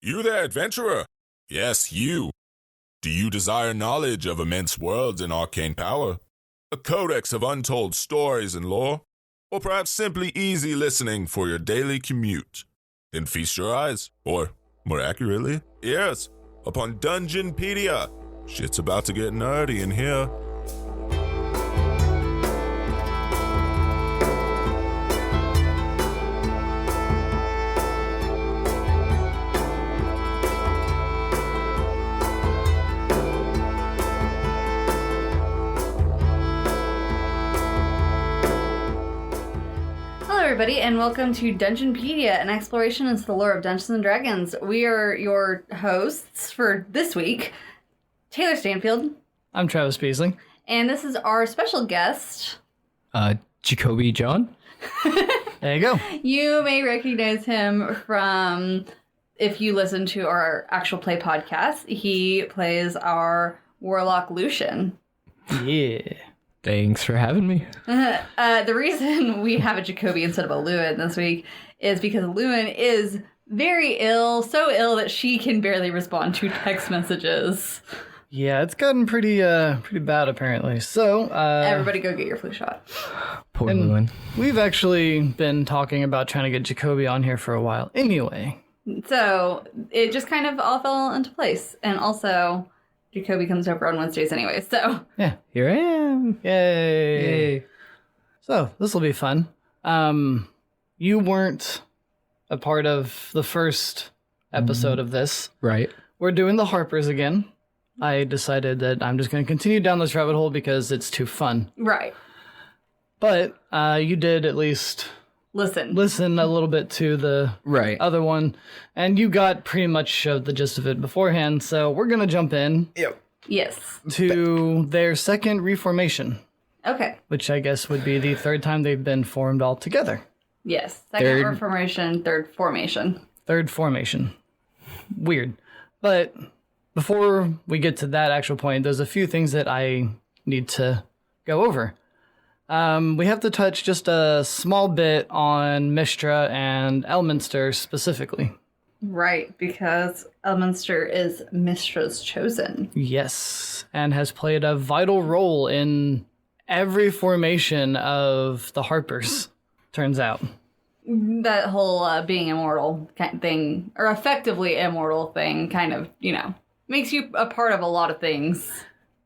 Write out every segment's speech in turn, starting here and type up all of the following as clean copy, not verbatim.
You there, adventurer? Yes, you. Do you desire knowledge of immense worlds and arcane power? A codex of untold stories and lore? Or perhaps simply easy listening for your daily commute? Then feast your eyes, or, more accurately, ears, upon Dungeonpedia. Shit's about to get nerdy in here. Everybody, and welcome to Dungeonpedia, an exploration into the lore of Dungeons & Dragons. We are your hosts for this week, Taylor Stanfield. I'm Travis Beasley. And this is our special guest, Jacoby John. There you go. You may recognize him from, if you listen to our actual play podcast, he plays our Warlock Lucian. Yeah. Thanks for having me. The reason we have a Jacoby instead of a Llewyn this week is because Llewyn is very ill, so ill that she can barely respond to text messages. Yeah, it's gotten pretty bad apparently. So, everybody go get your flu shot. Poor Llewyn. We've actually been talking about trying to get Jacoby on here for a while. Anyway. So, it just kind of all fell into place. And also, Jacoby comes over on Wednesdays anyway, so. Yeah, here I am. Yay. So, this will be fun. You weren't a part of the first episode of this. Right. We're doing the Harpers again. I decided that I'm just going to continue down this rabbit hole because it's too fun. Right. But you did at least listen a little bit to the other one, and you got pretty much the gist of it beforehand, so we're going to jump in. Yep. Yes. To their second reformation. Okay. Which I guess would be the third time they've been formed all together. Yes. Second reformation, third formation. Third formation. Weird. But before we get to that actual point, there's a few things that I need to go over. We have to touch just a small bit on Mystra and Elminster specifically. Right, because Elminster is Mystra's chosen. Yes, and has played a vital role in every formation of the Harpers, turns out. That whole being immortal kind of thing, or effectively immortal thing, kind of, makes you a part of a lot of things.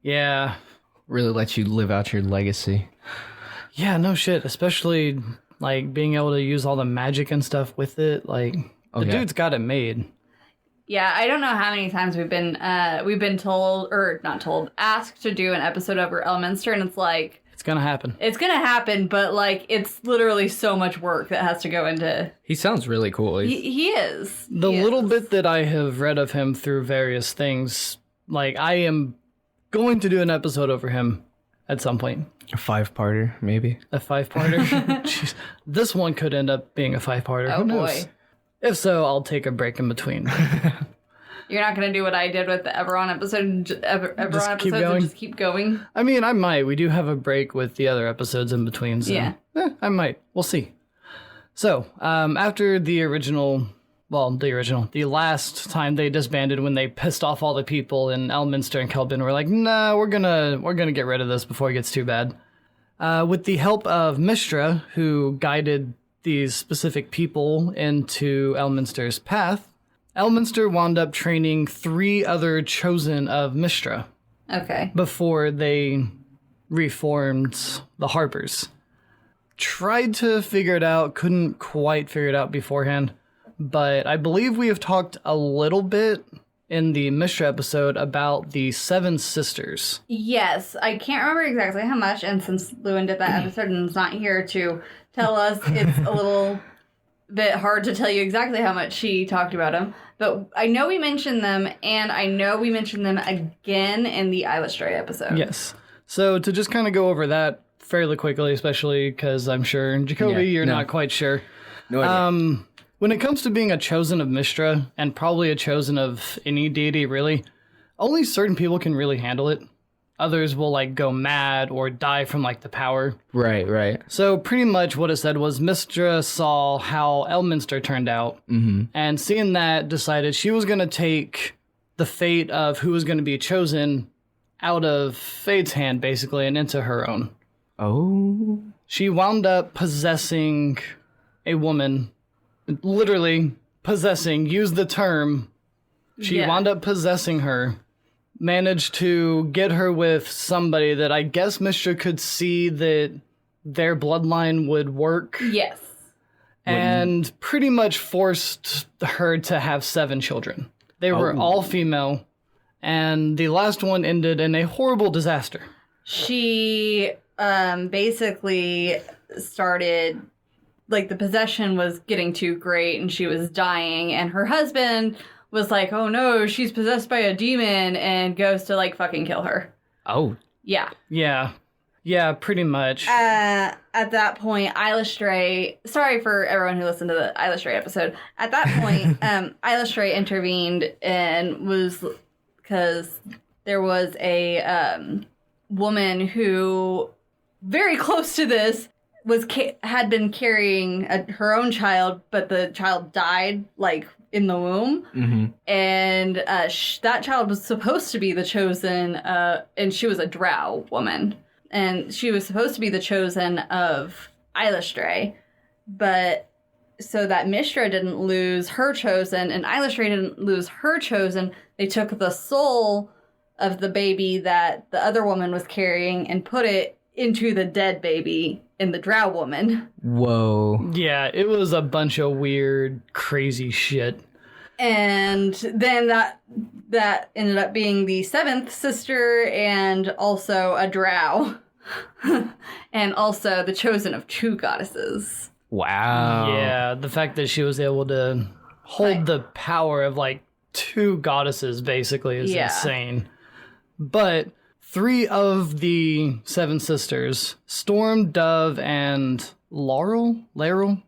Yeah. Really lets you live out your legacy. Yeah, no shit. Especially, being able to use all the magic and stuff with it. Dude's got it made. Yeah, I don't know how many times we've been told, or not told, asked to do an episode over Elminster, and it's like... It's gonna happen. It's gonna happen, but, it's literally so much work that has to go into... He sounds really cool. He is. The little bit that I have read of him through various things, I am going to do an episode over him at some point. A 5-parter, maybe. A 5-parter? Jeez. This one could end up being a 5-parter. Oh, who knows? Boy. If so, I'll take a break in between. You're not going to do what I did with the Eberron episode, and just keep going? I mean, I might. We do have a break with the other episodes in between, so yeah. I might. We'll see. So, after the last time they disbanded when they pissed off all the people in Elminster and Kelvin, we're like, nah, we're gonna get rid of this before it gets too bad. With the help of Mystra, who guided these specific people into Elminster's path, Elminster wound up training 3 other chosen of Mystra. Okay. Before they reformed the Harpers. Tried to figure it out, couldn't quite figure it out beforehand, but I believe we have talked a little bit in the Mystra episode about the 7 sisters. Yes, I can't remember exactly how much, and since Llewyn did that episode and is not here to tell us, it's a little bit hard to tell you exactly how much she talked about them. But I know we mentioned them, and I know we mentioned them again in the Illustray episode. Yes. So to just kind of go over that fairly quickly, especially because I'm sure, Jacoby, you're not quite sure. No idea. When it comes to being a chosen of Mystra, and probably a chosen of any deity, really, only certain people can really handle it. others will like go mad or die from like the power. Right. So pretty much what it said was Mistra saw how Elminster turned out, and seeing that, decided she was going to take the fate of who was going to be chosen out of Fate's hand, basically, and into her own. Oh. She wound up possessing a woman, literally possessing, use the term. She wound up possessing her, managed to get her with somebody that I guess Mistra could see that their bloodline would work. Yes. And pretty much forced her to have 7 children. They were all female, and the last one ended in a horrible disaster. She basically started, like, the possession was getting too great and she was dying, and her husband was like, oh no, she's possessed by a demon, and goes to, like, fucking kill her. Oh. Yeah. Yeah, pretty much. At that point, Isla Stray, sorry for everyone who listened to the Isla Stray episode. At that point, Isla Stray intervened and was, because there was a woman who, very close to this, had been carrying her own child, but the child died, like, in the womb. And that child was supposed to be the chosen, and she was a drow woman. And she was supposed to be the chosen of Isla Stray, but so that Mistra didn't lose her chosen and Isla Stray didn't lose her chosen, they took the soul of the baby that the other woman was carrying and put it into the dead baby in the drow woman. Whoa. Yeah, it was a bunch of weird, crazy shit. And then that ended up being the 7th sister and also a drow. And also the chosen of 2 goddesses. Wow. Yeah, the fact that she was able to hold the power of like 2 goddesses basically is insane. But 3 of the 7 sisters, Storm, Dove, and Laurel? Laurel?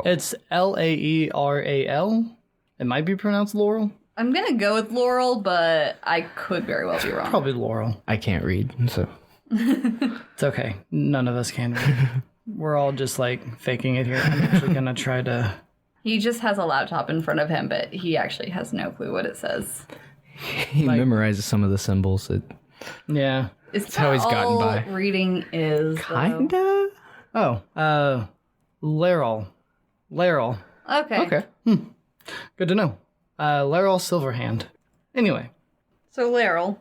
It's Laeral. It might be pronounced Laurel. I'm gonna go with Laurel, but I could very well be wrong. Probably Laurel. I can't read, so. It's okay. None of us can read. We're all just like faking it here. I'm actually gonna try to... He just has a laptop in front of him, but he actually has no clue what it says. He memorizes some of the symbols. Yeah. It's how he's gotten by. Reading is Kinda? Oh, Laurel. Okay. Good to know. Laurel Silverhand. Anyway. So Laurel.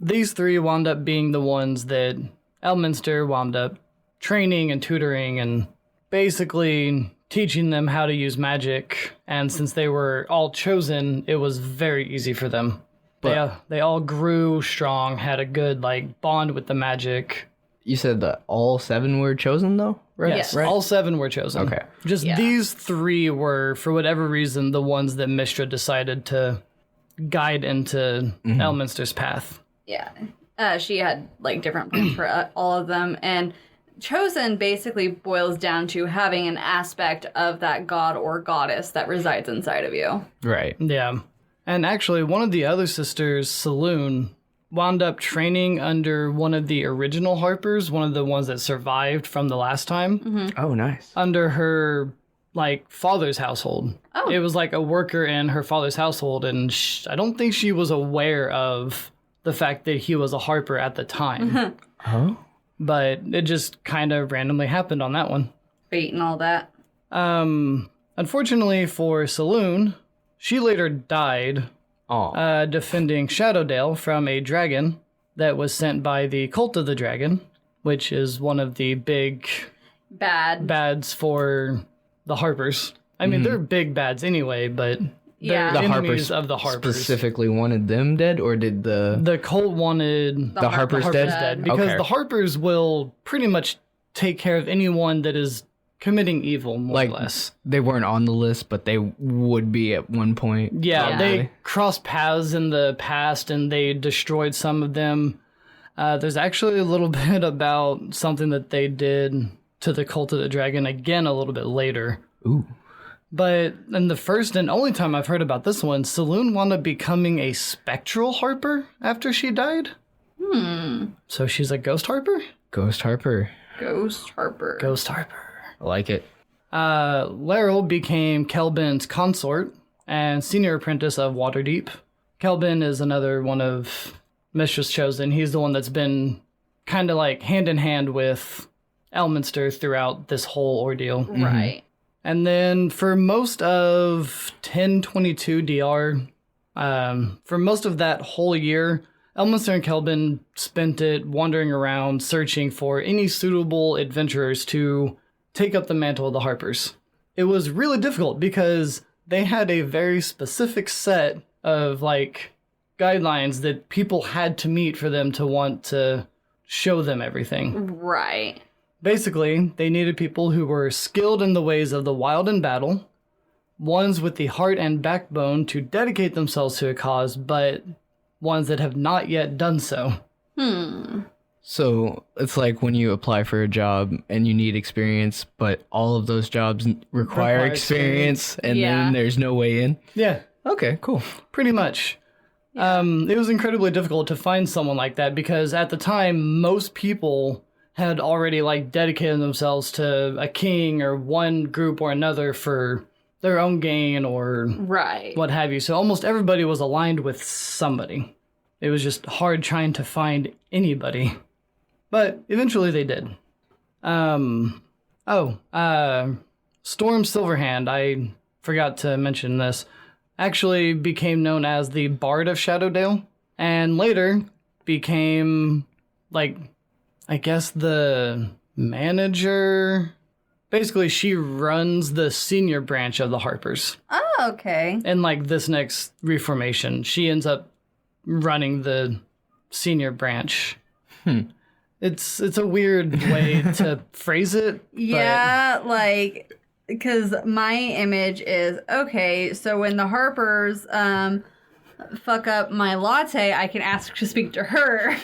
These 3 wound up being the ones that Elminster wound up training and tutoring and basically teaching them how to use magic. And since they were all chosen, it was very easy for them. They all grew strong, had a good like bond with the magic. You said that all 7 were chosen, though? Right? Yes, right? all 7 were chosen. Okay. Just these 3 were, for whatever reason, the ones that Mistra decided to guide into Elminster's path. Yeah. She had like different plans for all of them, and chosen basically boils down to having an aspect of that god or goddess that resides inside of you. Right. Yeah. And actually, one of the other sisters, Saloon, wound up training under one of the original Harpers, one of the ones that survived from the last time. Oh, nice. Under her, like, father's household. Oh. It was like a worker in her father's household, and I don't think she was aware of the fact that he was a Harper at the time. Oh? But it just kind of randomly happened on that one. Fate and all that. Unfortunately for Saloon, she later died defending Shadowdale from a dragon that was sent by the Cult of the Dragon, which is one of the big bads for the Harpers. I mean, they're big bads anyway, but they're The enemies Harpers of the Harpers. specifically wanted them dead, or did The Cult wanted the Harpers dead? because Okay. the Harpers will pretty much take care of anyone that is committing evil, more or less. They weren't on the list, but they would be at one point. Yeah, they crossed paths in the past and they destroyed some of them. There's actually a little bit about something that they did to the Cult of the Dragon again a little bit later. Ooh. But in the first and only time I've heard about this one, Saloon wound up becoming a spectral Harper after she died. So she's a ghost Harper? Ghost Harper. Ghost Harper. Ghost Harper. I like it. Laryl became Kelbin's consort and senior apprentice of Waterdeep. Kelbin is another one of Mistress Chosen. He's the one that's been kind of like hand in hand with Elminster throughout this whole ordeal. Right. And then for most of 1022 DR, for most of that whole year, Elminster and Kelbin spent it wandering around searching for any suitable adventurers to take up the mantle of the Harpers. It was really difficult because they had a very specific set of like guidelines that people had to meet for them to want to show them everything. Right. Basically, they needed people who were skilled in the ways of the wild in battle, ones with the heart and backbone to dedicate themselves to a cause, but ones that have not yet done so. So it's like when you apply for a job and you need experience, but all of those jobs require experience, and then there's no way in. Yeah, Okay, cool. pretty much. It was incredibly difficult to find someone like that because at the time, most people had already like dedicated themselves to a king or one group or another for their own gain or Right. what have you. So almost everybody was aligned with somebody. It was just hard trying to find anybody. But eventually they did. Storm Silverhand, I forgot to mention this, actually became known as the Bard of Shadowdale, and later became, like, I guess the manager. Basically, she runs the senior branch of the Harpers. Oh, okay. And, like, this next reformation, she ends up running the senior branch. It's a weird way to phrase it. Yeah, like, because my image is, okay, so when the Harpers fuck up my latte, I can ask to speak to her.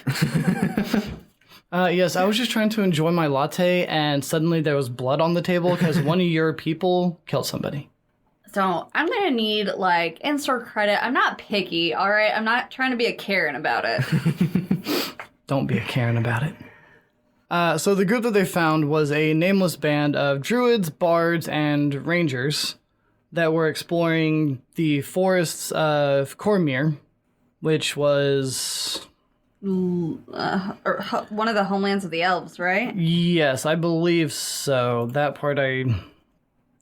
Yes, I was just trying to enjoy my latte, and suddenly there was blood on the table because one of your people killed somebody. So I'm going to need, like, in-store credit. I'm not picky, all right? I'm not trying to be a Karen about it. Don't be a Karen about it. So the group that they found was a nameless band of druids, bards, and rangers that were exploring the forests of Cormyr, which was... one of the homelands of the elves, right? Yes, I believe so. That part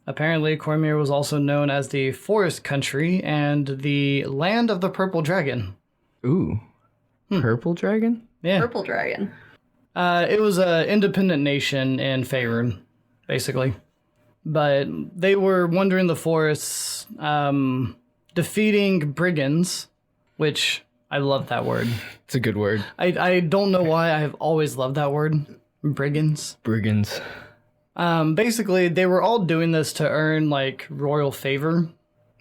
Apparently, Cormyr was also known as the Forest Country and the Land of the Purple Dragon. Ooh. Purple dragon? Yeah. Purple dragon. It was an independent nation in Faerun, basically. But they were wandering the forests, defeating brigands, which I love that word. It's a good word. I don't know why I have always loved that word. Brigands. Brigands. Basically, they were all doing this to earn, like, royal favor.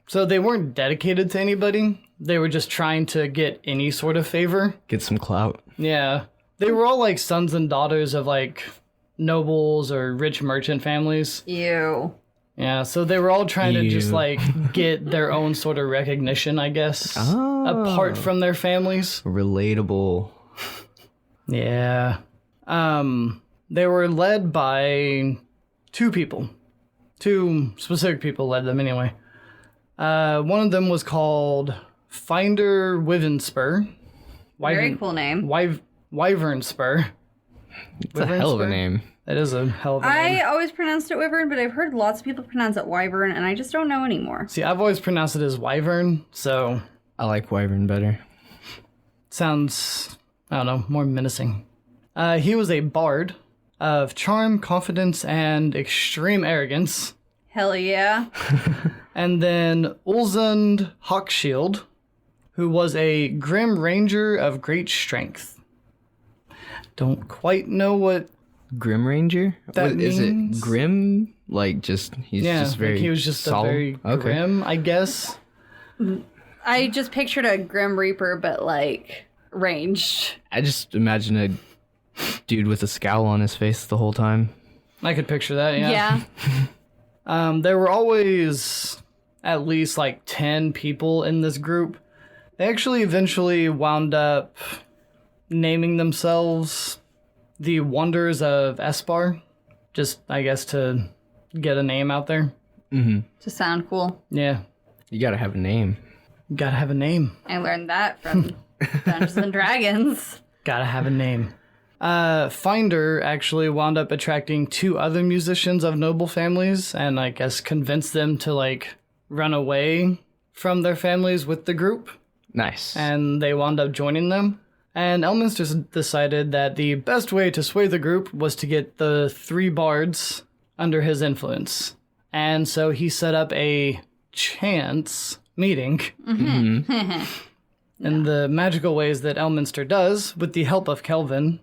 So they weren't dedicated to anybody. They were just trying to get any sort of favor. Get some clout. Yeah. They were all, like, sons and daughters of, like, nobles or rich merchant families. Ew. Yeah, so they were all trying to just, Ew. like, get their own sort of recognition, I guess, apart from their families. Relatable. Yeah. They were led by two people. Two specific people led them anyway. One of them was called Finder Wyvernspur. Very cool name. Wyvernspur. It's a hell of a name. That is a hell of a I name. always pronounced it Wyvern, but I've heard lots of people pronounce it Wyvern, and I just don't know anymore. See, I've always pronounced it as Wyvern, so I like wyvern better. sounds, I don't know, more menacing. He was a bard of charm, confidence, and extreme arrogance. Hell yeah. And then Ulzund Hawkshield, who was a grim ranger of great strength. Don't quite know what Grim Ranger? That What, is means- it grim? Like just he's just very like he was just solemn? a very Okay. grim, I guess. I just pictured a Grim Reaper, but, like, ranged. I just imagine a dude with a scowl on his face the whole time. I could picture that, yeah. There were always at least like 10 people in this group. They actually eventually wound up naming themselves the Wonders of Espar. Just, I guess, to get a name out there. Mm-hmm. To sound cool. Yeah. You gotta have a name. Gotta have a name. I learned that from Dungeons and Dragons. Gotta have a name. Finder actually wound up attracting 2 other musicians of noble families and I guess convinced them to like run away from their families with the group. Nice. And they wound up joining them. And Elminster decided that the best way to sway the group was to get the 3 bards under his influence. And so he set up a chance meeting in the magical ways that Elminster does with the help of Kelvin.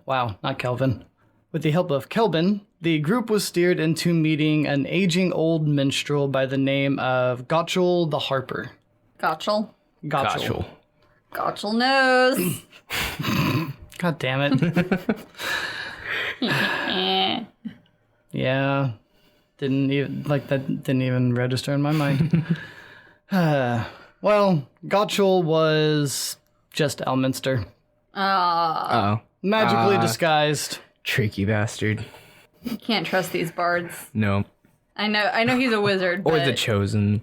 Wow, not Kelvin. With the help of Kelvin, the group was steered into meeting an aging old minstrel by the name of Gotchel the Harper. Gotchel. Gotchel. Gotchel knows. God damn it. Yeah. Didn't even register in my mind. Well, Gotchel was just Elminster. Oh. Magically disguised. Tricky bastard. You can't trust these bards. No. I know he's a wizard, Or but the chosen.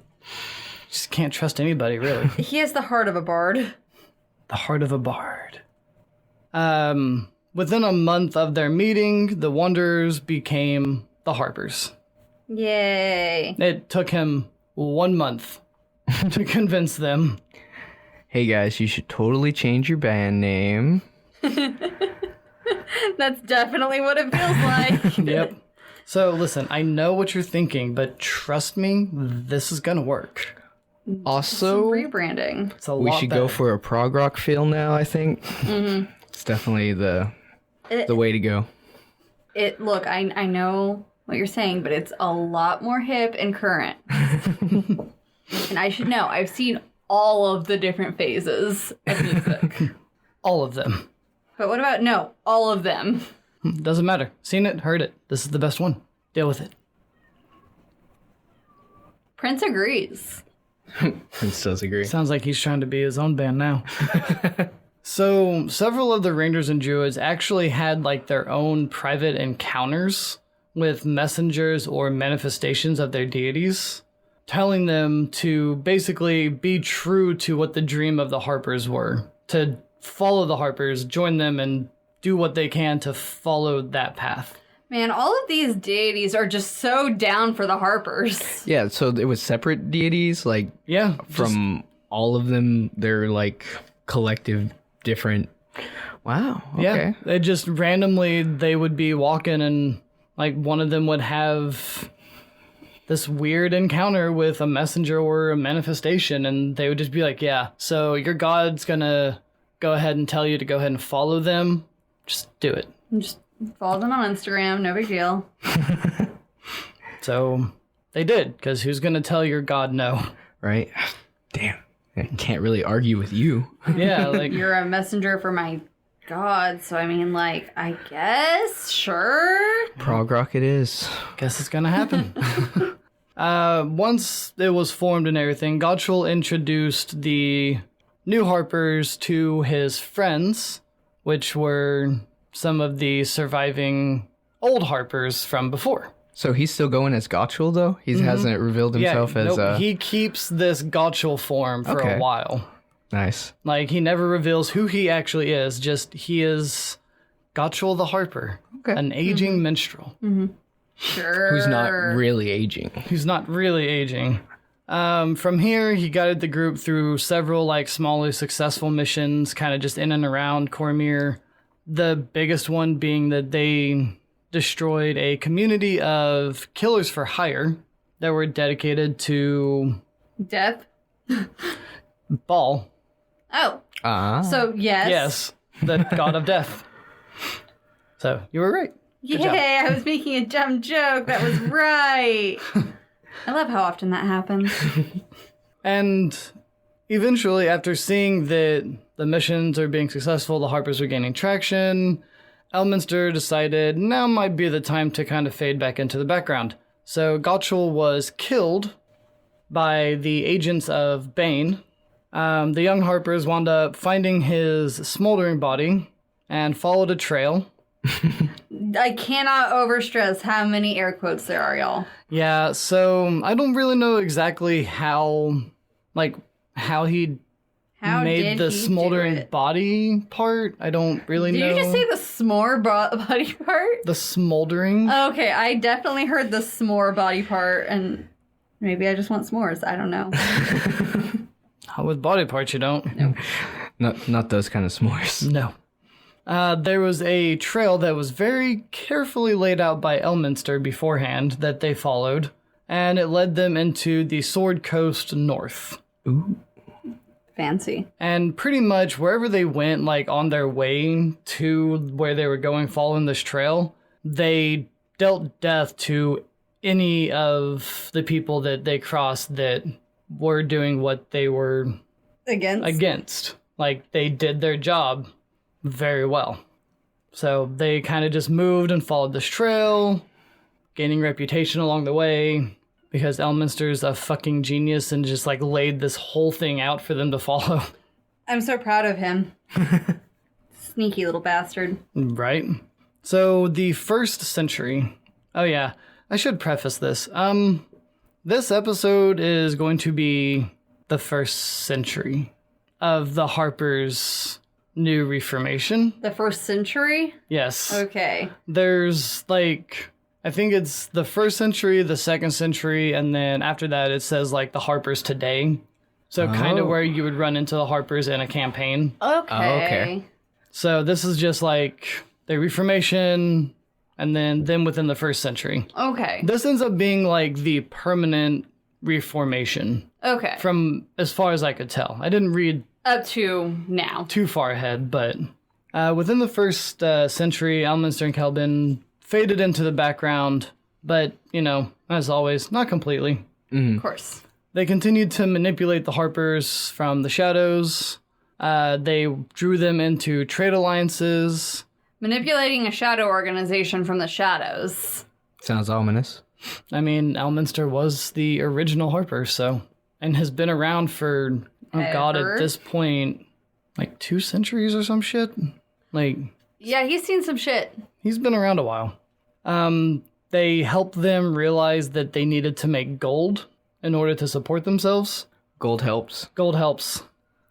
Just can't trust anybody, really. he has the heart of a bard. The heart of a bard. Within a month of their meeting, the Wonders became the Harpers. Yay. It took him 1 month to convince them. Hey guys, you should totally change your band name. That's definitely what it feels like. Yep. So listen, I know what you're thinking, but trust me, this is gonna work. Also, Rebranding. It's a we lot should better. go for a prog rock feel now, I think. Mm-hmm. It's definitely the way to go. Look, I know what you're saying, but it's a lot more hip and current. And I should know. I've seen all of the different phases of music. All of them. But what about, no, all of them? Doesn't matter. Seen it, heard it. This is the best one. Deal with it. Prince agrees. Prince does agree. Sounds like he's trying to be his own band now. So, several of the Rangers and Druids actually had like their own private encounters with messengers or manifestations of their deities, telling them to basically be true to what the dream of the Harpers were, to follow the Harpers, join them, and do what they can to follow that path. Man, all of these deities are just so down for the Harpers. Yeah, so it was separate deities, like Yeah. from all of them, they're like collective different. Wow. Okay. Yeah. They just randomly, they would be walking and like one of them would have this weird encounter with a messenger or a manifestation, and they would just be like, yeah, so your god's gonna go ahead and tell you to go ahead and follow them. Just do it. Just follow them on Instagram, no big deal. So they did, because who's gonna tell your god no? Right? Damn. I can't really argue with you. Yeah, like You're a messenger for my god, so I mean, like, I guess, sure. Prog rock it is. guess it's gonna happen. Once it was formed and everything, Gotchel introduced the new Harpers to his friends, which were some of the surviving old Harpers from before. So he's still going as Gotchel, though? He hasn't revealed himself as nope, he keeps this Gotchel form for Okay. a while. Nice. Like, he never reveals who he actually is, just he is Gotchel the Harper, Okay. an aging minstrel. Sure. Who's not really aging. Who's not really aging. From here, he guided the group through several like smaller successful missions, kind of just in and around Cormyr. The biggest one being that they destroyed a community of killers for hire that were dedicated to Death? Baal. Oh, Ah. so yes. Yes, the god of death. So you were right. Good job. Yay, I was making a dumb joke. That was right. I love how often that happens. And eventually, after seeing that the missions are being successful, the Harpers are gaining traction, Elminster decided now might be the time to kind of fade back into the background. So Gottschall was killed by the agents of Bane. The young Harpers wound up finding his smoldering body and followed a trail. I cannot overstress how many air quotes there are, y'all. Yeah, so I don't really know exactly how he made the smoldering body part. I don't really know. Did you just say the s'more body part? The smoldering? Okay, I definitely heard the s'more body part, and maybe I just want s'mores. I don't know. With body parts, you don't. No. Not those kind of s'mores. No. There was a trail that was very carefully laid out by Elminster beforehand that they followed, and it led them into the Sword Coast North. Ooh. Fancy. And pretty much wherever they went, like on their way to where they were going following this trail, they dealt death to any of the people that they crossed that were doing what they were against. Like, they did their job very well. So they kind of just moved and followed this trail, gaining reputation along the way, because Elminster's a fucking genius and just, like, laid this whole thing out for them to follow. I'm so proud of him. Sneaky little bastard. Right? So, the 1st century... Oh, yeah. I should preface this. This episode is going to be the 1st century of the Harpers' new reformation. The 1st century? Yes. Okay. There's, like... I think it's the 1st century, the 2nd century, and then after that it says, like, the Harpers today. So kind of where you would run into the Harpers in a campaign. Okay. So this is just, like, the Reformation, and then them within the 1st century. Okay. This ends up being, like, the permanent Reformation. Okay. From as far as I could tell. I didn't read... Up to now. Too far ahead, but... within the 1st century, Elminster and Kelvin... faded into the background, but, you know, as always, not completely. Of course. They continued to manipulate the Harpers from the shadows. They drew them into trade alliances. Manipulating a shadow organization from the shadows. Sounds ominous. I mean, Elminster was the original Harper, so... And has been around for, God, at this point, like 2 centuries or some shit? Like... Yeah, he's seen some shit. He's been around a while. They helped them realize that they needed to make gold in order to support themselves. Gold helps. Gold helps.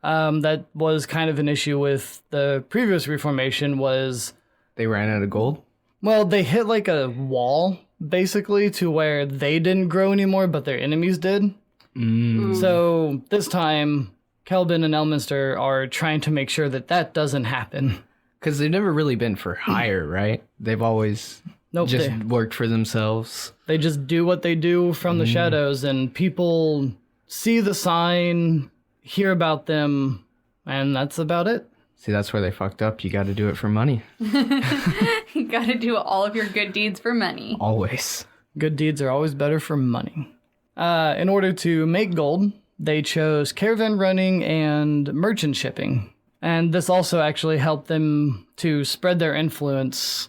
That was kind of an issue with the previous Reformation was... They ran out of gold? Well, they hit like a wall, basically, to where they didn't grow anymore, but their enemies did. So this time, Kelvin and Elminster are trying to make sure that that doesn't happen. Because they've never really been for hire, right? They've always just worked for themselves. They just do what they do from the shadows, and people see the sign, hear about them, and that's about it. See, that's where they fucked up. You got to do it for money. You got to do all of your good deeds for money. Always. Good deeds are always better for money. In order to make gold, they chose caravan running and merchant shipping. And this also actually helped them to spread their influence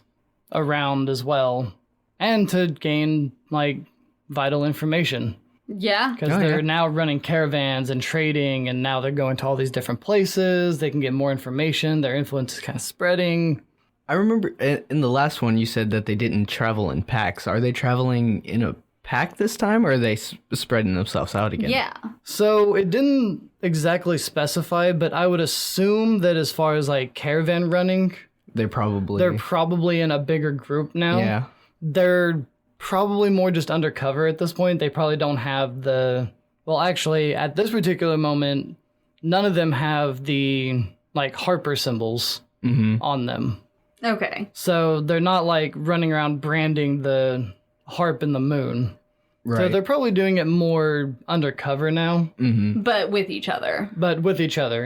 around as well. And to gain, like, vital information. Yeah. Because they're now running caravans and trading, and now they're going to all these different places. They can get more information. Their influence is kind of spreading. I remember in the last one you said that they didn't travel in packs. Are they traveling in a pack this time, or are they spreading themselves out again? Yeah. So it didn't exactly specify, but I would assume that as far as like caravan running, they're probably in a bigger group now. Yeah. They're probably more just undercover at this point. They probably don't have actually at this particular moment, none of them have the like Harper symbols on them. Okay. So they're not like running around branding the harp and the moon. Right. So they're probably doing it more undercover now. But with each other.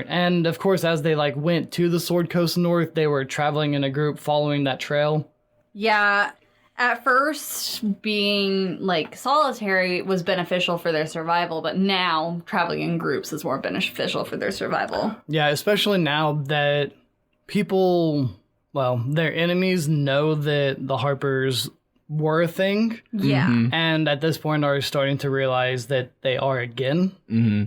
And of course, as they like went to the Sword Coast North, they were traveling in a group following that trail. Yeah. At first, being like solitary was beneficial for their survival, but now traveling in groups is more beneficial for their survival. Yeah, especially now that people, their enemies know that the Harpers were a thing. Yeah. And at this point are starting to realize that they are again. Mm-hmm.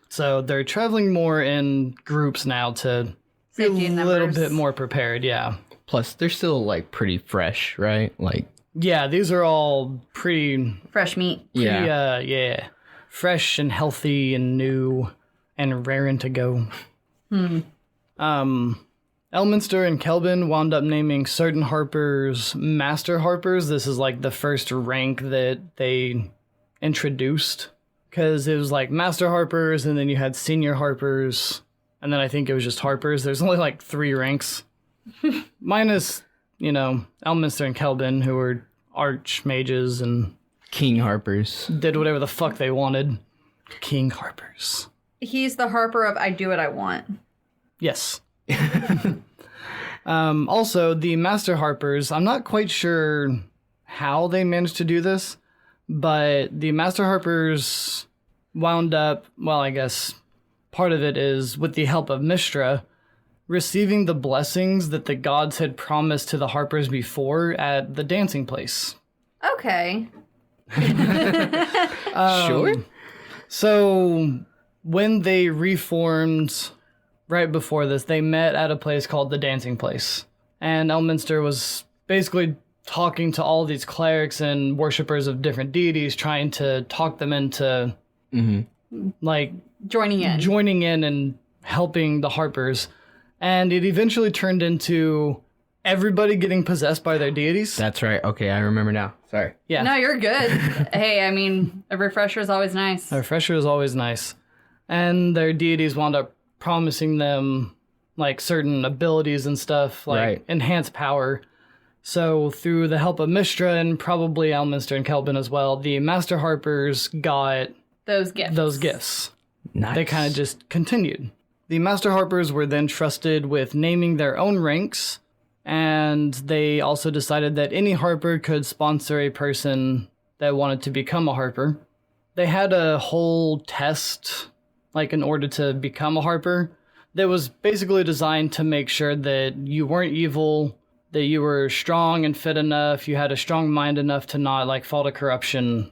So they're traveling more in groups now to be Safety a in little numbers. bit more prepared, yeah. Plus, they're still like pretty fresh, right? Like, Yeah, these are all pretty Fresh meat. yeah, fresh and healthy and new and raring to go. Elminster and Kelvin wound up naming certain Harpers Master Harpers. This is like the first rank that they introduced. Because it was like Master Harpers, and then you had Senior Harpers, and then I think it was just Harpers. There's only like 3 ranks. Minus, Elminster and Kelvin, who were archmages and King Harpers. did whatever the fuck they wanted. King Harpers. He's the Harper of I do what I want. Yes. Also, the Master Harpers, I'm not quite sure how they managed to do this, but the Master Harpers wound up, well, I guess part of it is with the help of Mystra, receiving the blessings that the gods had promised to the Harpers before at the dancing place. Okay. Sure. So, when they reformed right before this, they met at a place called the Dancing Place. And Elminster was basically talking to all these clerics and worshippers of different deities, trying to talk them into, like, Joining in. And helping the Harpers. And it eventually turned into everybody getting possessed by their deities. That's right. Okay, I remember now. Sorry. Yeah. No, you're good. Hey, I mean, a refresher is always nice. A refresher is always nice. And their deities wound up promising them like certain abilities and stuff, like Right. enhanced power. So through the help of Mystra and probably Elminster and Kelvin as well, the Master Harpers got Those gifts. those gifts. Nice. They kind of just continued. The Master Harpers were then trusted with naming their own ranks, and they also decided that any Harper could sponsor a person that wanted to become a Harper. They had a whole test, like in order to become a Harper, that was basically designed to make sure that you weren't evil, that you were strong and fit enough, you had a strong mind enough to not like fall to corruption,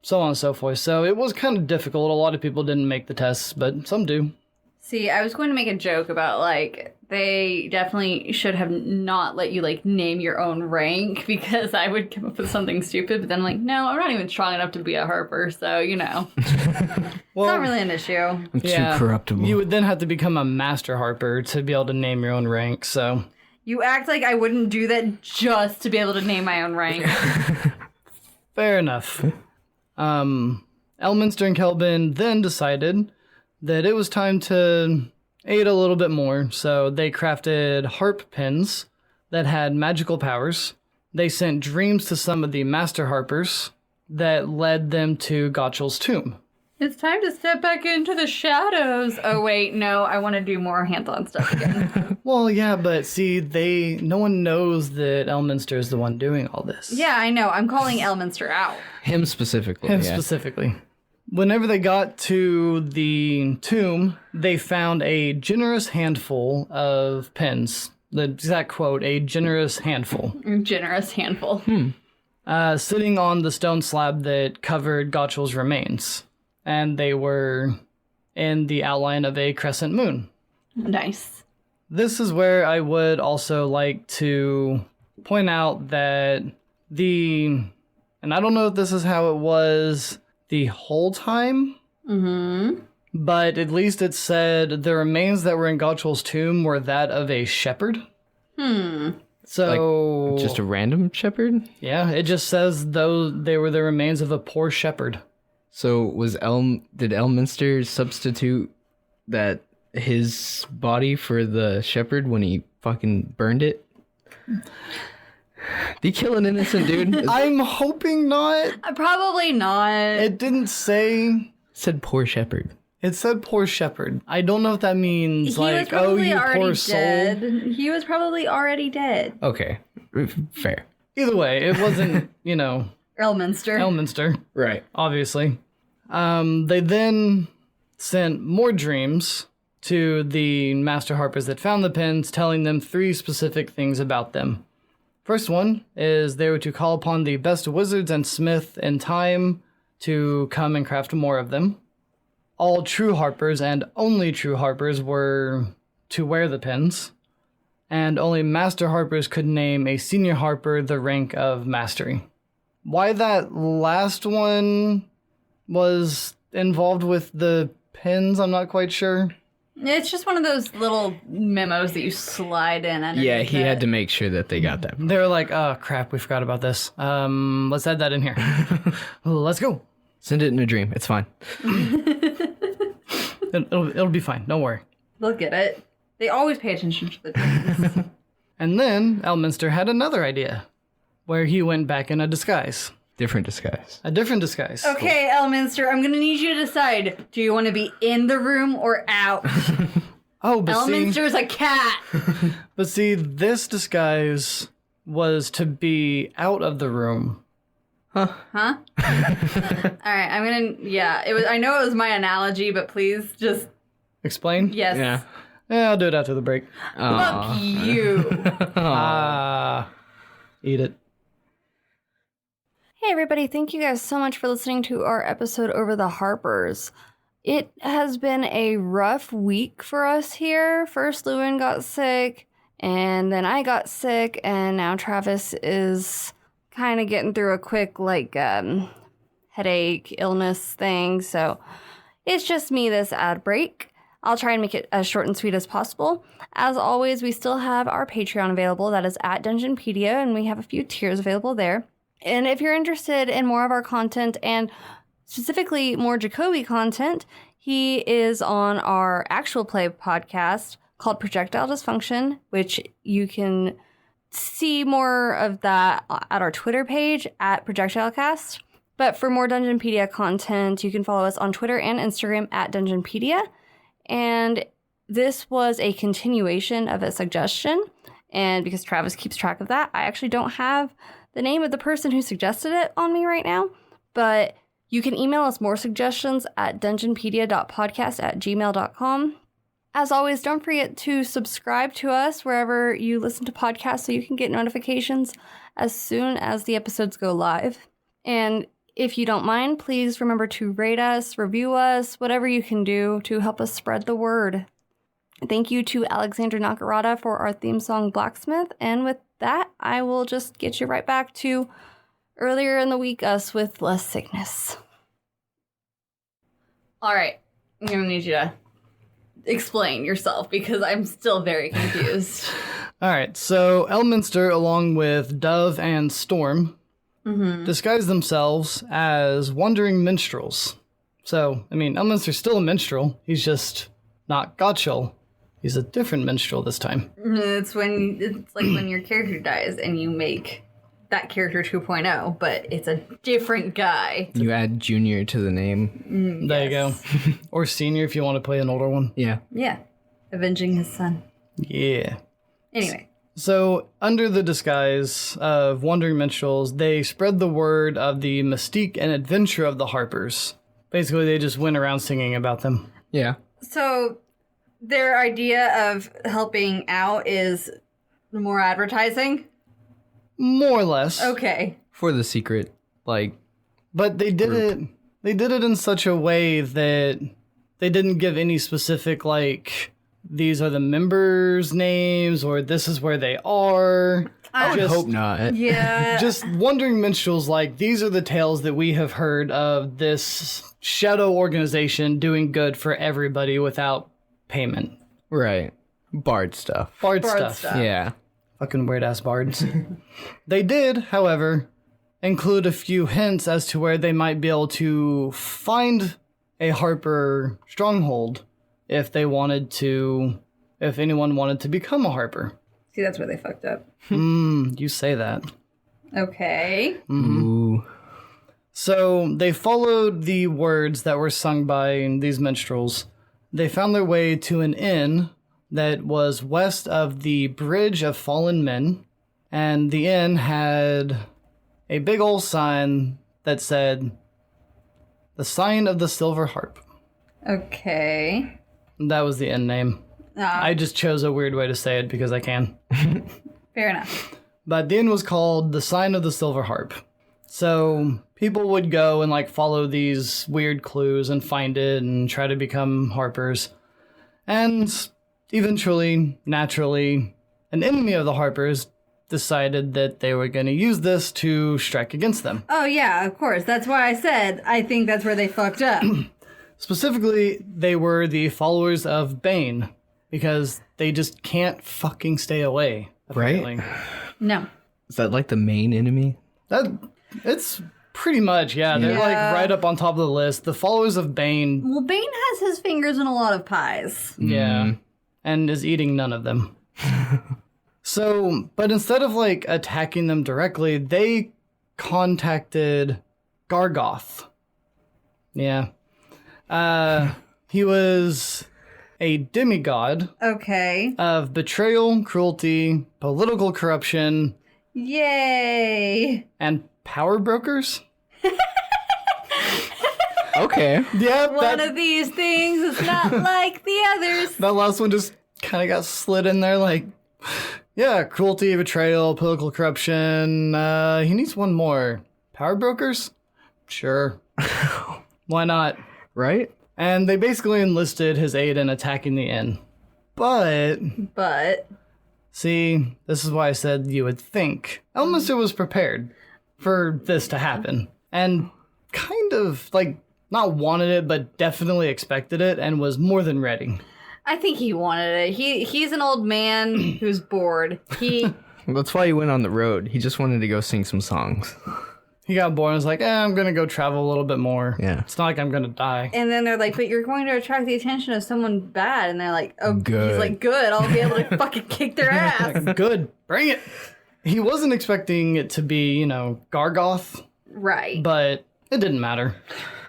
so on and so forth. So it was kind of difficult. A lot of people didn't make the tests, but some do. See, I was going to make a joke about, like, they definitely should have not let you, like, name your own rank, because I would come up with something stupid, but then I'm like, no, I'm not even strong enough to be a Harper, so, Well, it's not really an issue. I'm too corruptible. You would then have to become a Master Harper to be able to name your own rank, so... You act like I wouldn't do that just to be able to name my own rank. Fair enough. Elminster and Kelvin then decided that it was time to aid a little bit more, so they crafted harp pins that had magical powers. They sent dreams to some of the Master Harpers that led them to Gotchel's tomb. It's time to step back into the shadows. Oh, wait, no, I want to do more hands-on stuff again. Well, yeah, but see, no one knows that Elminster is the one doing all this. Yeah, I know. I'm calling Elminster out. Him specifically. Him yeah. specifically. Whenever they got to the tomb, they found a generous handful of pins. The exact quote, a generous handful. Generous handful. Sitting on the stone slab that covered Gotchel's remains. And they were in the outline of a crescent moon. Nice. This is where I would also like to point out that and I don't know if this is how it was the whole time, but at least it said the remains that were in Gotchel's tomb were that of a shepherd. So Just a random shepherd? yeah, it just says though they were the remains of a poor shepherd. So did Elminster substitute his body for the shepherd when he fucking burned it? Did he kill an innocent dude? I'm hoping not. Probably not. It didn't say. It said poor shepherd. It said poor shepherd. I don't know if that means He was like, oh, probably you already poor soul. dead. He was probably already dead. Okay. Fair. Either way, it wasn't, Elminster. Elminster, Right. obviously. They then sent more dreams to the Master Harpers that found the pins, telling them 3 specific things about them. First one is they were to call upon the best wizards and smith in time to come and craft more of them. All true harpers and only true harpers were to wear the pins, and only master harpers could name a senior harper the rank of mastery. Why that last one was involved with the pins, I'm not quite sure. It's just one of those little memos that you slide in. Yeah, he had to make sure that they got that. They were like, oh crap, we forgot about this. Let's add that in here. Let's go. Send it in a dream. It's fine. It'll be fine. Don't worry. They'll get it. They always pay attention to the dreams. And then Elminster had another idea, where he went back in a disguise. Different disguise. A different disguise. Okay, Elminster, I'm going to need you to decide. Do you want to be in the room or out? Oh, but Elminster's a cat. see, this disguise was to be out of the room. Huh? All right, I'm going to... Yeah, I know it was my analogy, but please just... Explain? Yes. Yeah, I'll do it after the break. Fuck you. Eat it. Hey everybody, thank you guys so much for listening to our episode over the Harpers. It has been a rough week for us here. First Llewyn got sick, and then I got sick, and now Travis is kind of getting through a quick, headache, illness thing, so it's just me this ad break. I'll try and make it as short and sweet as possible. As always, we still have our Patreon available. That is at Dungeonpedia, and we have a few tiers available there. And if you're interested in more of our content, and specifically more Jacoby content, he is on our actual play podcast called Projectile Dysfunction, which you can see more of that at our Twitter page at ProjectileCast. But for more Dungeonpedia content, you can follow us on Twitter and Instagram at Dungeonpedia. And this was a continuation of a suggestion. And because Travis keeps track of that, I actually don't have the name of the person who suggested it on me right now, but you can email us more suggestions at dungeonpedia.podcast@gmail.com. As always, don't forget to subscribe to us wherever you listen to podcasts so you can get notifications as soon as the episodes go live. And if you don't mind, please remember to rate us, review us, whatever you can do to help us spread the word. Thank you to Alexandra Nakarada for our theme song, Blacksmith. And with that, I will just get you right back to earlier in the week, us with less sickness. All right. I'm going to need you to explain yourself because I'm still very confused. All right. So Elminster, along with Dove and Storm, disguise themselves as wandering minstrels. So, Elminster's still a minstrel. He's just not Gottschall. He's a different minstrel this time. It's like when your character dies and you make that character 2.0, but it's a different guy. You add junior to the name. There you go. Or senior if you want to play an older one. Yeah. Yeah. Avenging his son. Yeah. Anyway. So, under the disguise of wandering minstrels, they spread the word of the mystique and adventure of the Harpers. Basically, they just went around singing about them. Yeah. So their idea of helping out is more advertising? More or less. Okay. For the secret, but they did group. They did it in such a way that they didn't give any specific, these are the members' names, or this is where they are. I would hope not. Yeah. Just wandering minstrels, these are the tales that we have heard of this shadow organization doing good for everybody without payment. Right. Bard stuff. Bard stuff. Yeah. Fucking weird-ass bards. They did, however, include a few hints as to where they might be able to find a Harper stronghold if anyone wanted to become a Harper. See, that's where they fucked up. You say that. Okay. Ooh. So they followed the words that were sung by these minstrels. They found their way to an inn that was west of the Bridge of Fallen Men, and the inn had a big old sign that said, "The Sign of the Silver Harp." Okay. That was the inn name. I just chose a weird way to say it because I can. Fair enough. But the inn was called the Sign of the Silver Harp. So people would go and like follow these weird clues and find it and try to become Harpers. And eventually, naturally, an enemy of the Harpers decided that they were going to use this to strike against them. Oh, yeah, of course. That's why I said I think that's where they fucked up. Specifically, they were the followers of Bane, because they just can't fucking stay away, apparently. Right? No. Is that like the main enemy? It's pretty much, yeah. They're like right up on top of the list. The followers of Bane. Well, Bane has his fingers in a lot of pies. Yeah. And is eating none of them. So, but instead of like attacking them directly, they contacted Gargoth. Yeah. He was a demigod Okay. of betrayal, cruelty, political corruption, Yay. and power brokers. Okay. Yeah, One of these things is not like the others. that last one just kind of got slid in there like, yeah, cruelty, betrayal, political corruption. He needs one more. Power brokers? Sure. Why not? Right? And they basically enlisted his aid in attacking the inn. But, see, this is why I said you would think. Elminster was prepared for this to happen. And kind of, like, not wanted it, but definitely expected it and was more than ready. I think he wanted it. He's an old man who's bored. That's why he went on the road. He just wanted to go sing some songs. He got bored and was like, I'm going to go travel a little bit more. Yeah. It's not like I'm going to die. And then they're like, but you're going to attract the attention of someone bad. And they're like, oh, Good. He's like, good. I'll be able to fucking kick their ass. Good. Bring it. He wasn't expecting it to be, Gargoth, Right. but it didn't matter.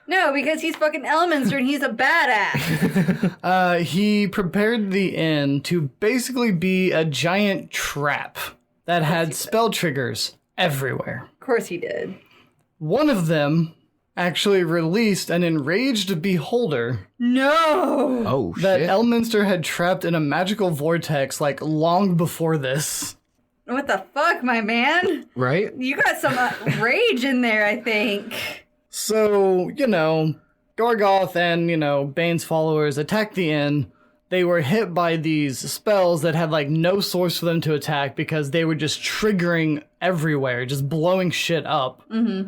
No, because he's fucking Elminster and he's a badass. He prepared the inn to basically be a giant trap that had spell triggers everywhere. Of course he did. One of them actually released an enraged beholder No. Oh, that shit. Elminster had trapped in a magical vortex like long before this. What the fuck, my man? Right? You got some rage in there, I think. So, Gargoth and, Bane's followers attacked the inn. They were hit by these spells that had, like, no source for them to attack because they were just triggering everywhere, just blowing shit up. Mm-hmm.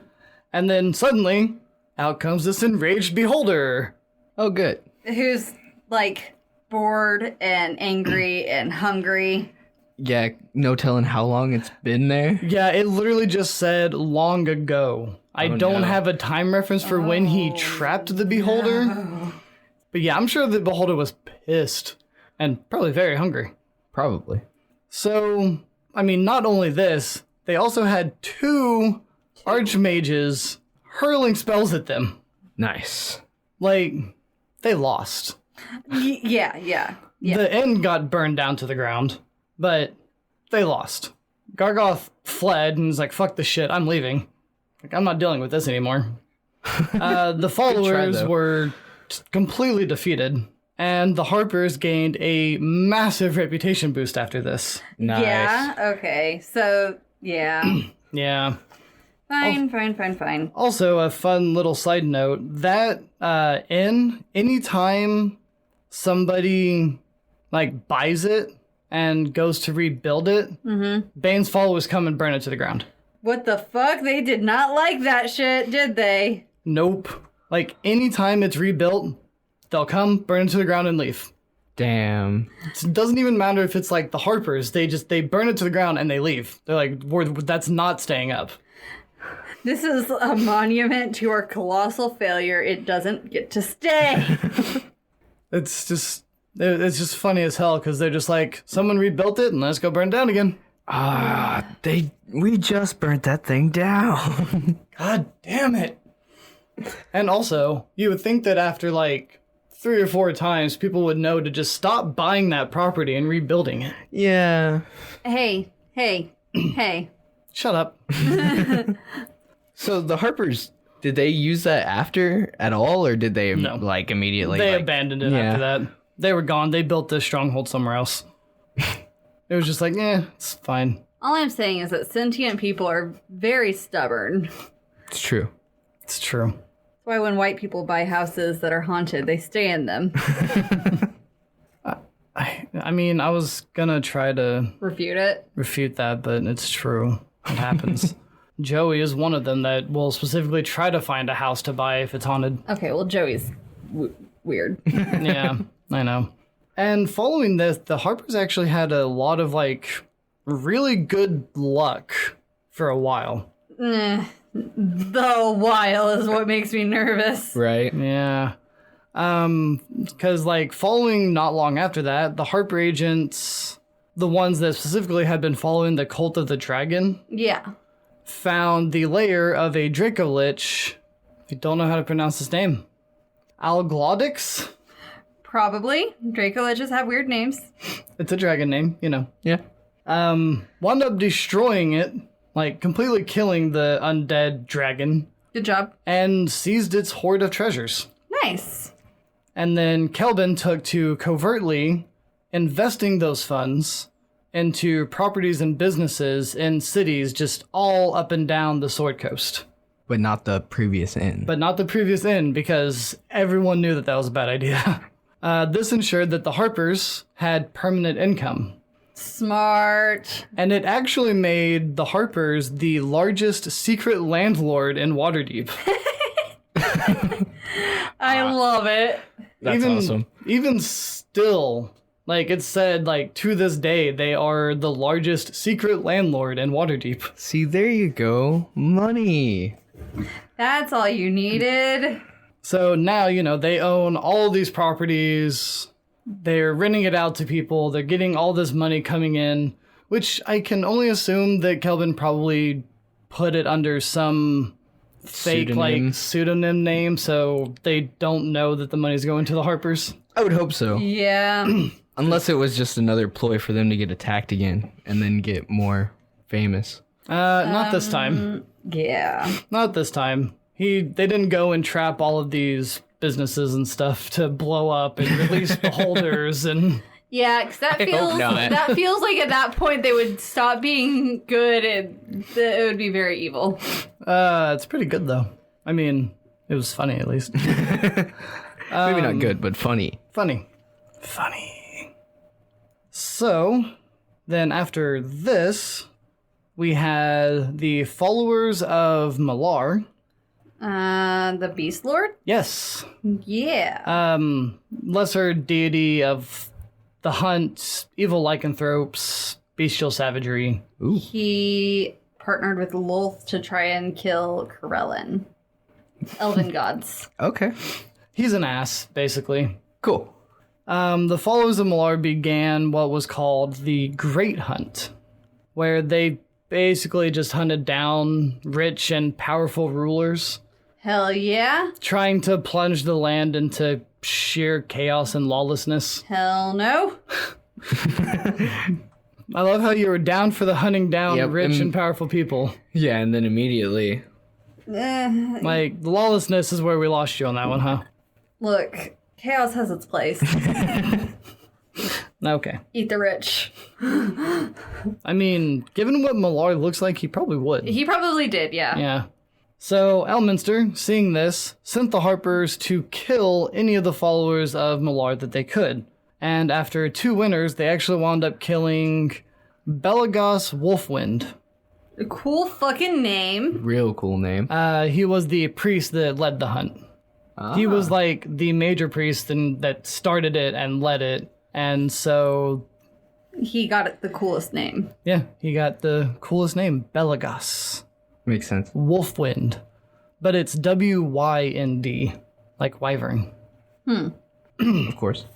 And then suddenly, out comes this enraged beholder. Oh, good. Who's, like, bored and angry and hungry. Yeah, no telling how long it's been there. Yeah, it literally just said long ago. I don't have a time reference for when he trapped the beholder. No. But yeah, I'm sure the beholder was pissed and probably very hungry. Probably. So, not only this, they also had two archmages hurling spells at them. Nice. Like, they lost. Yeah. The inn got burned down to the ground, but they lost. Gargoth fled and was like, fuck this shit, I'm leaving. Like, I'm not dealing with this anymore. The followers were completely defeated, and the Harpers gained a massive reputation boost after this. Nice. Yeah, okay. So, yeah. Yeah. Fine. Also, a fun little side note, that inn, anytime somebody, like, buys it and goes to rebuild it, Bane's followers come and burn it to the ground. What the fuck? They did not like that shit, did they? Nope. Like, anytime it's rebuilt, they'll come, burn it to the ground, and leave. Damn. It doesn't even matter if it's like the Harpers. They burn it to the ground and they leave. They're like, that's not staying up. This is a monument to our colossal failure. It doesn't get to stay. It's just funny as hell because they're just like, someone rebuilt it and let's go burn it down again. We just burnt that thing down. God damn it. And also, you would think that after like 3 or 4 times, people would know to just stop buying that property and rebuilding it. Yeah. Hey. Shut up. So the Harpers, did they use that after at all, or did they No. like immediately? They abandoned it after that. They were gone. They built the stronghold somewhere else. It was just like, it's fine. All I'm saying is that sentient people are very stubborn. It's true. It's true. That's why when white people buy houses that are haunted, they stay in them. I mean, I was gonna try to refute that, but it's true. It happens. Joey is one of them that will specifically try to find a house to buy if it's haunted. Okay, well, Joey's weird. Yeah, I know. And following this, the Harpers actually had a lot of, like, really good luck for a while. The while is what makes me nervous. Right? Yeah. Because, like, following not long after that, the Harper agents, the ones that specifically had been following the Cult of the Dragon, Yeah. found the lair of a Dracolich. I don't know how to pronounce his name. Alglodix? Probably. Dracoliches have weird names. It's a dragon name, you know. Yeah. Wound up destroying it, like completely killing the undead dragon, Good job. and seized its hoard of treasures. Nice. And then Kelvin took to covertly investing those funds into properties and businesses in cities just all up and down the Sword Coast. But not the previous inn. But not the previous inn, because everyone knew that that was a bad idea. This ensured that the Harpers had permanent income. Smart. And it actually made the Harpers the largest secret landlord in Waterdeep. I love it. That's awesome. Even still, like it said, like to this day, they are the largest secret landlord in Waterdeep. See, there you go. Money. That's all you needed. So now, you know, they own all these properties. They're renting it out to people. They're getting all this money coming in, which I can only assume that Kelvin probably put it under some fake, Pseudonym. like, pseudonym name, so they don't know that the money's going to the Harpers. I would hope so. Yeah. Unless it was just another ploy for them to get attacked again and then get more famous. Not this time. Yeah. Not this time. They didn't go and trap all of these businesses and stuff to blow up and release beholders and... Yeah, because that feels like at that point they would stop being good and it would be very evil. It's pretty good, though. I mean, it was funny, at least. Maybe not good, but funny. Funny. So, then after this, we had the followers of Malar. The Beast Lord? Yes. Yeah. Lesser deity of the hunt, evil lycanthropes, bestial savagery. Ooh. He partnered with Lolth to try and kill Corellin. Elven gods. Okay. He's an ass, basically. Cool. The followers of Malar began what was called the Great Hunt, where they basically just hunted down rich and powerful rulers, Hell yeah. trying to plunge the land into sheer chaos and lawlessness. Hell no. I love how you were down for the hunting down Yep, rich and powerful people. Yeah, and then immediately... Like, lawlessness is where we lost you on that one, huh? Look, chaos has its place. Okay. Eat the rich. I mean, given what Malar looks like, he probably would. He probably did, yeah. Yeah. So, Elminster, seeing this, sent the Harpers to kill any of the followers of Malar that they could. And after 2 winters, they actually wound up killing Belagos Wolfwind. A cool fucking name. Real cool name. He was the priest that led the hunt. He was like the major priest that started it and led it. And so... He got it the coolest name. Yeah, he got the coolest name, Belagos. Makes sense. Wolfwind. But it's W-Y-N-D, like wyvern. Of course.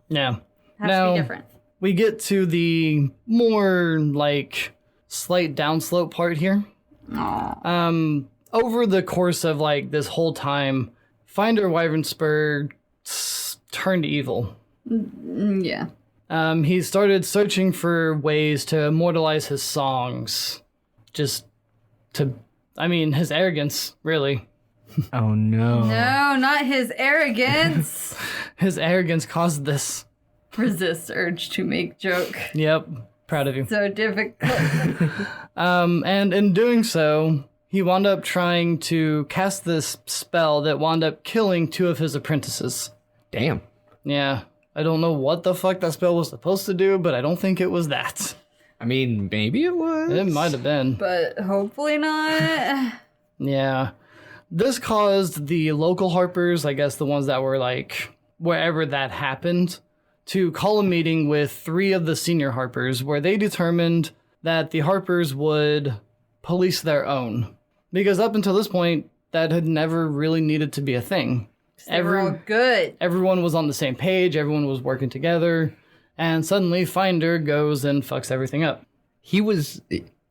Yeah. Has Now, to be different. we get to the more, like, slight downslope part here. Aww. Over the course of, like, this whole time, Finder Wyvern Spur turned evil. Yeah. He started searching for ways to immortalize his songs. Just to... I mean, his arrogance, really. Oh, no. No, not his arrogance. His arrogance caused this. Resist urge to make joke. Yep. Proud of you. So difficult. And in doing so, he wound up trying to cast this spell that wound up killing 2 of his apprentices. Damn. Yeah, I don't know what the fuck that spell was supposed to do, but I don't think it was that. I mean, maybe it was. It might have been. But hopefully not. Yeah. This caused the local Harpers, I guess the ones that were like wherever that happened, to call a meeting with 3 of the senior Harpers where they determined that the Harpers would police their own. Because up until this point, that had never really needed to be a thing. They were all good. Everyone was on the same page, everyone was working together, and suddenly Finder goes and fucks everything up. He was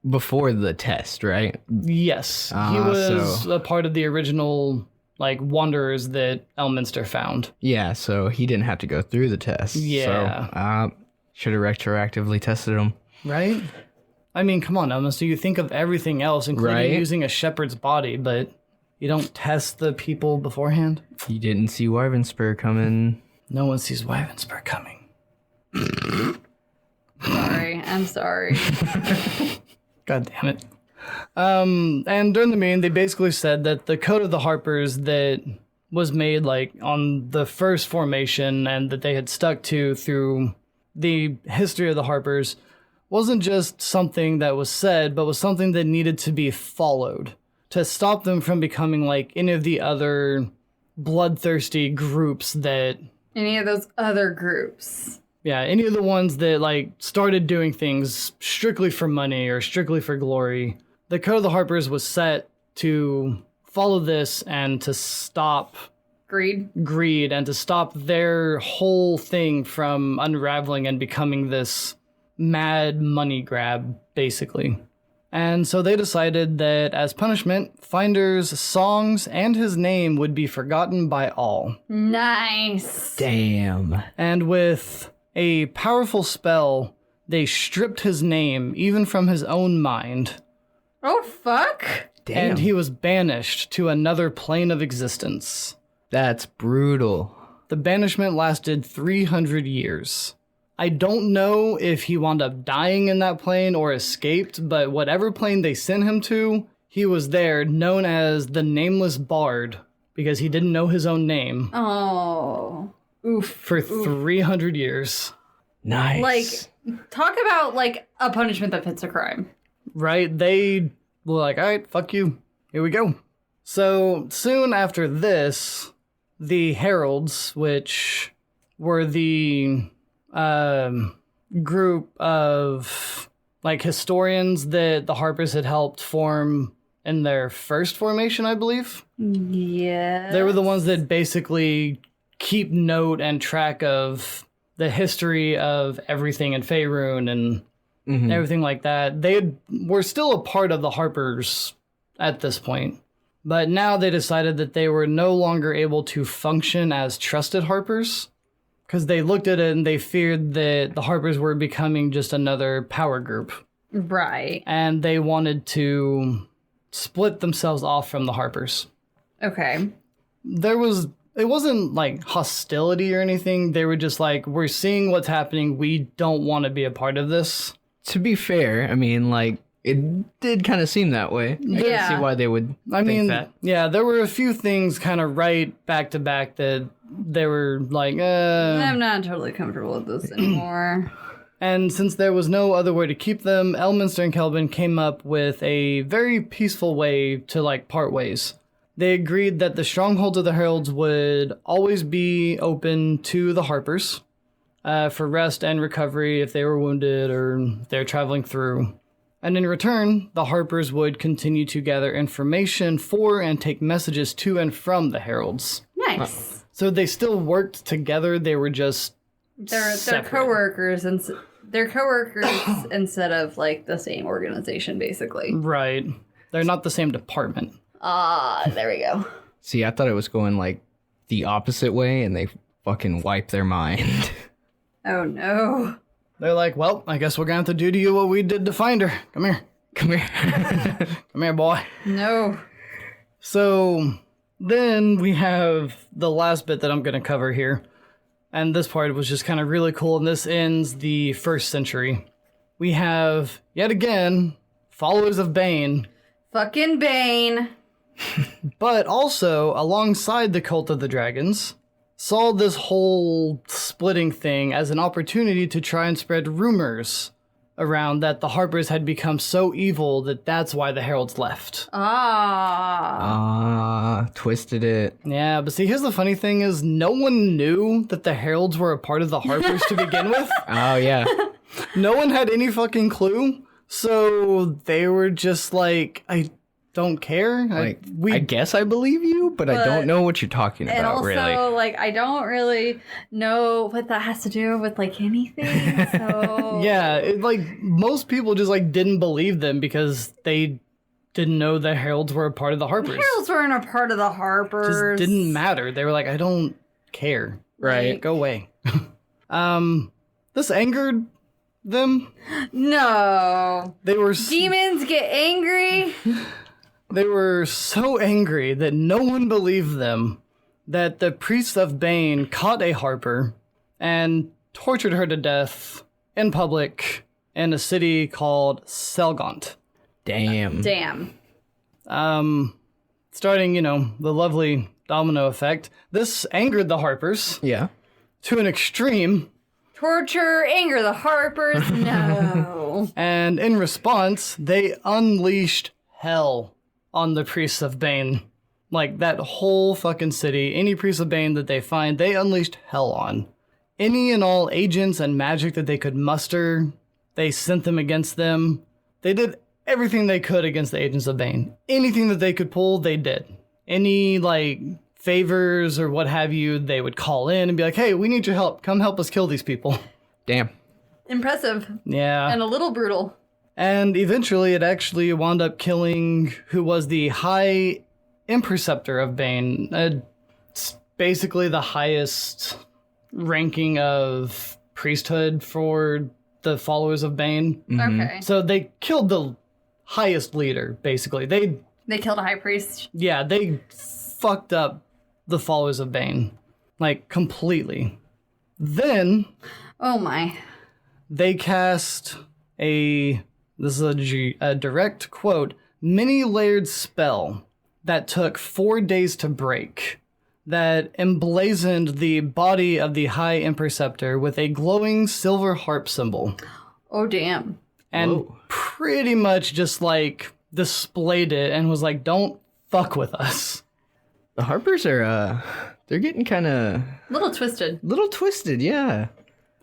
before the test, right? Yes, he was a part of the original like wanderers that Elminster found. Yeah, so he didn't have to go through the test. Yeah. So, should have retroactively tested him. Right? I mean, come on, Elminster, you think of everything else, including Right? using a shepherd's body, but you don't test the people beforehand? You didn't see Wyvernspur coming. No one sees Wyvernspur coming. Sorry, I'm sorry. God damn it. And during the meeting, they basically said that the code of the Harpers that was made like on the first formation and that they had stuck to through the history of the Harpers wasn't just something that was said, but was something that needed to be followed to stop them from becoming like any of the other bloodthirsty groups that... Any of those other groups. Yeah, any of the ones that like started doing things strictly for money or strictly for glory. The Code of the Harpers was set to follow this and to stop greed and to stop their whole thing from unraveling and becoming this mad money grab, basically. And so they decided that as punishment, Finder's songs and his name would be forgotten by all. Nice. Damn. And with a powerful spell, they stripped his name even from his own mind. Oh, fuck. Damn. And he was banished to another plane of existence. That's brutal. The banishment lasted 300 years. I don't know if he wound up dying in that plane or escaped, but whatever plane they sent him to, he was there, known as the Nameless Bard, because he didn't know his own name. Oh. Oof. For 300 years. Nice. Like, talk about, like, a punishment that fits a crime. Right? They were like, all right, fuck you. Here we go. So soon after this, the Heralds, which were the group of like historians that the Harpers had helped form in their first formation, I believe. Yeah. They were the ones that basically keep note and track of the history of everything in Faerun and everything like that. They were still a part of the Harpers at this point. But now they decided that they were no longer able to function as trusted Harpers because they looked at it and they feared that the Harpers were becoming just another power group. Right. And they wanted to split themselves off from the Harpers. Okay. It wasn't like hostility or anything. They were just like, we're seeing what's happening. We don't want to be a part of this. To be fair, I mean, like, it did kind of seem that way. I can see why they would think that. Yeah, there were a few things kind of right back to back that they were like, I'm not totally comfortable with this anymore. And since there was no other way to keep them, Elminster and Kelvin came up with a very peaceful way to like part ways. They agreed that the strongholds of the Heralds would always be open to the Harpers for rest and recovery if they were wounded or if they're traveling through. And in return, the Harpers would continue to gather information for and take messages to and from the Heralds. Nice. So they still worked together. They were just They're separate. coworkers and they're coworkers instead of like the same organization, basically. Right. They're not the same department. There we go. See, I thought it was going like the opposite way and they fucking wiped their mind. Oh no. They're like, well, I guess we're going to have to do to you what we did to Finder. Come here. Come here. Come here, boy. No. So then we have the last bit that I'm going to cover here. And this part was just kind of really cool. And this ends the 1st century. we have, yet again, followers of Bane. Fucking Bane. But also, alongside the Cult of the Dragons, saw this whole splitting thing as an opportunity to try and spread rumors around that the Harpers had become so evil that that's why the Heralds left. Twisted it. Yeah, but see, here's the funny thing is no one knew that the Heralds were a part of the Harpers to begin with. Oh, yeah. No one had any fucking clue. So they were just like, I don't care. I guess I believe you, but I don't know what you're talking about, and also, really. like, I don't really know what that has to do with, like, anything, so... Yeah, most people just, like, didn't believe them because they didn't know the Heralds were a part of the Harpers. The Heralds weren't a part of the Harpers. Just didn't matter. They were like, I don't care. Right. Go away. This angered them. No. They were... Demons get angry. They were so angry that no one believed them that the priests of Bane caught a Harper and tortured her to death in public in a city called Selgaunt. Damn. Starting, the lovely domino effect. This angered the Harpers Yeah. to an extreme. Torture, anger the Harpers, no. And in response, they unleashed hell on the priests of Bane. Like, that whole fucking city, any priest of Bane that they find, they unleashed hell on. Any and all agents and magic that they could muster, they sent them against them. They did everything they could against the agents of Bane. Anything that they could pull, they did. Any, favors or what have you, they would call in and be like, hey, we need your help. Come help us kill these people. Damn. Impressive. Yeah. And a little brutal. And eventually it actually wound up killing who was the High Imperceptor of Bane. It's basically the highest ranking of priesthood for the followers of Bane. Mm-hmm. Okay. So they killed the highest leader, basically. They killed a high priest. Yeah, they fucked up the followers of Bane. Completely. Then... Oh my. They cast this is a direct quote, many-layered spell that took 4 days to break, that emblazoned the body of the High Imperceptor with a glowing silver harp symbol. Oh, damn. And pretty much just, displayed it and was like, don't fuck with us. The Harpers are, they're getting kind of... Little twisted. Little twisted, yeah.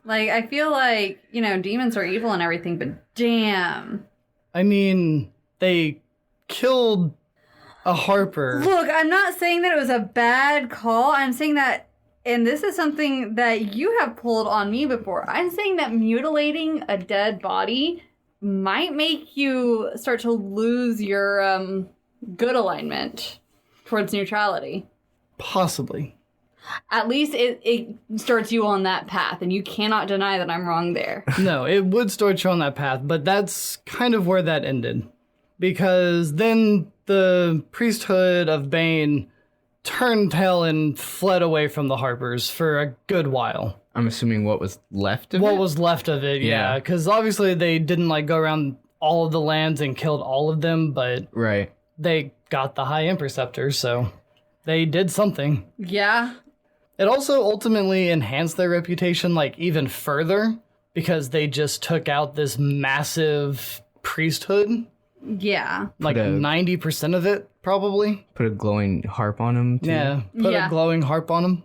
I feel like, demons are evil and everything, but damn. I mean, they killed a Harper. Look, I'm not saying that it was a bad call. I'm saying that, and this is something that you have pulled on me before. I'm saying that mutilating a dead body might make you start to lose your good alignment towards neutrality. Possibly. At least it starts you on that path, and you cannot deny that I'm wrong there. No, it would start you on that path, but that's kind of where that ended. Because then the priesthood of Bane turned tail and fled away from the Harpers for a good while. I'm assuming what was left of it? What was left of it, yeah. Because obviously they didn't go around all of the lands and killed all of them, but right. They got the High Imperceptor, so they did something. Yeah. It also ultimately enhanced their reputation, even further, because they just took out this massive priesthood. Yeah. 90% of it, probably. Put a glowing harp on him, too. Yeah, put a glowing harp on him.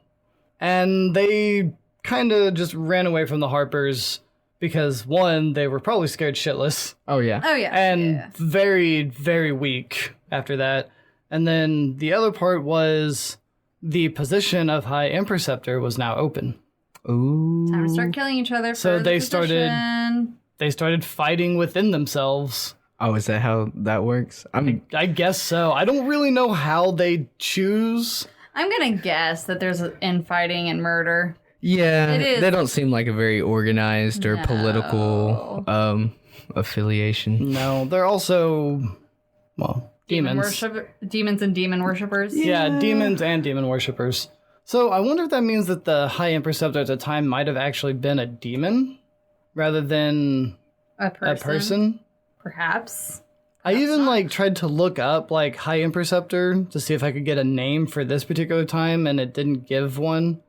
And they kind of just ran away from the Harpers because, one, they were probably scared shitless. Oh, yeah. Oh, yeah. And very, very weak after that. And then the other part was... the position of High Imperceptor was now open. Ooh. Time to start killing each other. So for they the started fighting within themselves. Oh, is that how that works? I guess so. I don't really know how they choose. I'm gonna guess that there's infighting and murder. Yeah, It is. they don't seem like a very organized or political affiliation. No, they're also, demons. Demons and demon worshippers. Yeah, demons and demon worshippers. So I wonder if that means that the High Imperceptor at the time might have actually been a demon rather than A person. A person? Perhaps. I even like tried to look up like High Interceptor to see if I could get a name for this particular time, and it didn't give one.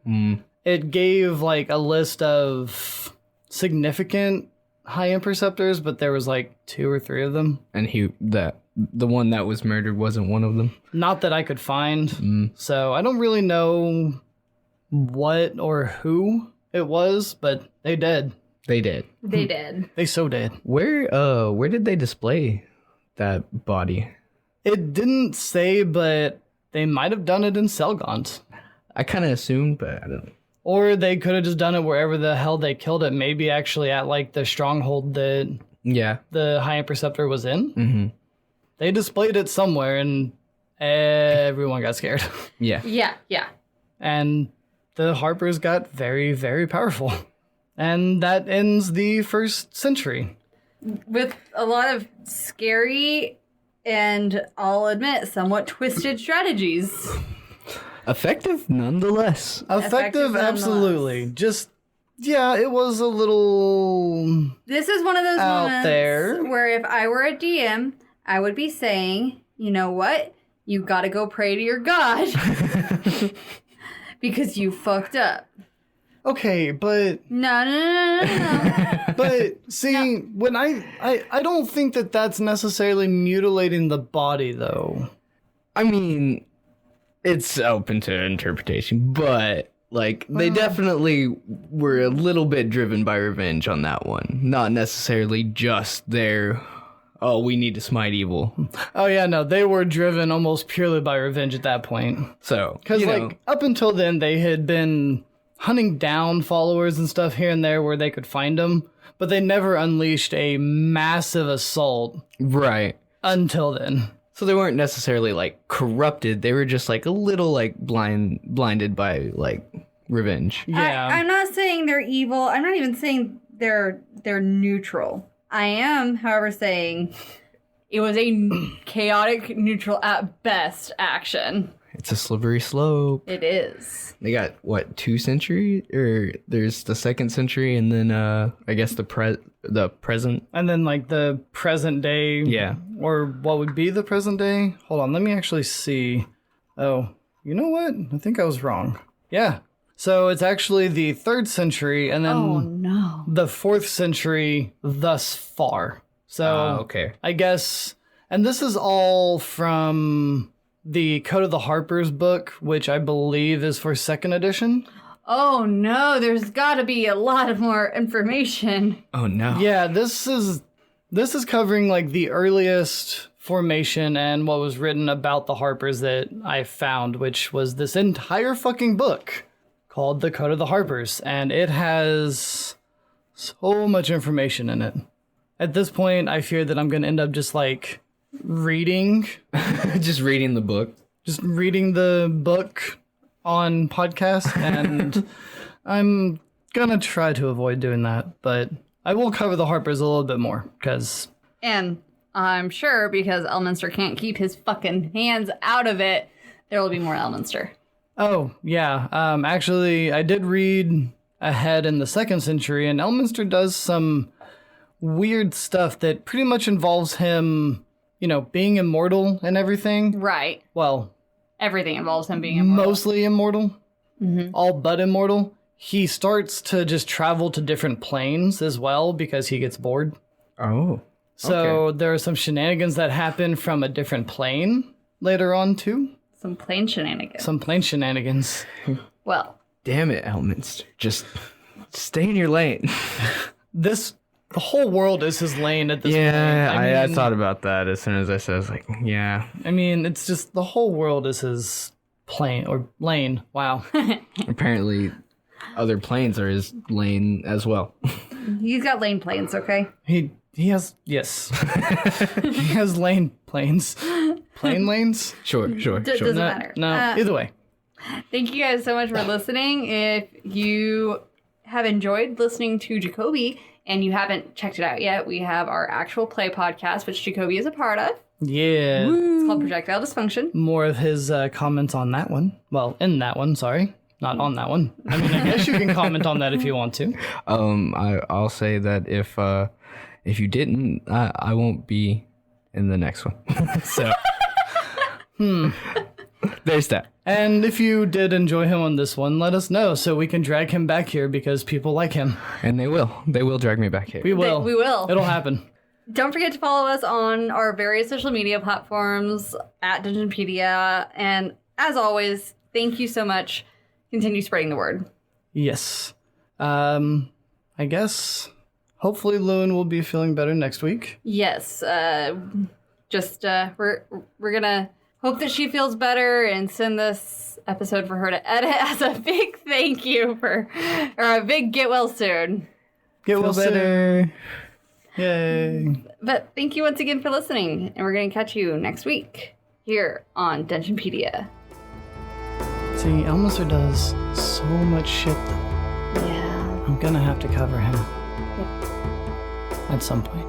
It gave like a list of significant High Interceptors, but there was like 2 or 3 of them. And the one that was murdered wasn't one of them. Not that I could find. So I don't really know what or who it was, but they did. They did. They did. They so did. Where did they display that body? It didn't say, but they might have done it in Selgont. I kind of assumed, but I don't know. Or they could have just done it wherever the hell they killed it. Maybe actually at like the stronghold that the High Interceptor was in. Mm-hmm. They displayed it somewhere and everyone got scared. Yeah. Yeah. And the Harpers got very, very powerful. And that ends the 1st century. With a lot of scary and, I'll admit, somewhat twisted strategies. Effective nonetheless. Effective, absolutely. Just, yeah, it was a little This is one of those out moments there where if I were a DM, I would be saying, you know what? You gotta go pray to your god. Because you fucked up. Okay, but No. but see, when I don't think that that's necessarily mutilating the body, though. I mean, it's open to interpretation, but like they definitely were a little bit driven by revenge on that one. Not necessarily just their, oh, we need to smite evil. Oh yeah, no, they were driven almost purely by revenge at that point. So, Because like up until then, they had been hunting down followers and stuff here and there where they could find them, but they never unleashed a massive assault right. until then. So they weren't necessarily like corrupted. They were just like a little like blinded by like revenge. Yeah. I'm not saying they're evil. I'm not even saying they're neutral. I am, however, saying it was a chaotic, neutral at best action. It's a slippery slope. It is. They got what, 2 centuries? Or there's the 2nd century, and then I guess the present. And then like the present day. Yeah. Or what would be the present day? Hold on, let me actually see. Oh, you know what? I think I was wrong. Yeah. So it's actually the 3rd century and then the 4th century thus far. So okay. I guess, and this is all from the Code of the Harpers book, which I believe is for 2nd edition. Oh no, there's gotta be a lot of more information. Oh no. Yeah, this is covering like the earliest formation and what was written about the Harpers that I found, which was this entire fucking book called The Code of the Harpers, and it has so much information in it. At this point, I fear that I'm going to end up just like reading Just reading the book. just reading the book on podcast, and I'm gonna try to avoid doing that, but I will cover the Harpers a little bit more, because And I'm sure because Elminster can't keep his fucking hands out of it, there will be more Elminster. oh yeah, actually I did read ahead in the 2nd century, and Elminster does some weird stuff that pretty much involves him, you know, being immortal and everything. Right. Well, Everything involves him being immortal. mostly immortal, all but immortal. He starts to just travel to different planes as well because he gets bored. Oh. So there are some shenanigans that happen from a different plane later on too. Some plain shenanigans. Some plane shenanigans. Well, Damn it, Elminster. Just stay in your lane. The whole world is his lane at this point. I thought about that as soon as I said, I was like, yeah. I mean, it's just the whole world is his plane or lane. Wow. Apparently, other planes are his lane as well. he's got lane planes, okay? He has, yes. He has lane planes. Plane lanes? Sure. Doesn't matter. No, either way. Thank you guys so much for listening. If you have enjoyed listening to Jacoby and you haven't checked it out yet, we have our actual play podcast, which Jacoby is a part of. Yeah. It's called Projectile Dysfunction. More of his comments on that one. Well, in that one, sorry. Not on that one. I mean, I guess you can comment on that if you want to. I'll say that If you didn't, I won't be in the next one. So, there's that. And if you did enjoy him on this one, let us know so we can drag him back here because people like him. And they will drag me back here. We will. We will. It'll happen. Don't forget to follow us on our various social media platforms at Dungeonpedia. And as always, thank you so much. Continue spreading the word. Yes. I guess hopefully Llewyn will be feeling better next week. Yes. We're gonna hope that she feels better and send this episode for her to edit as a big thank you or a big get well soon. Get well better. soon. Yay. But thank you once again for listening, and we're going to catch you next week here on Dungeonpedia. See, Elminster does so much shit, though. Yeah. I'm gonna have to cover him. At some point.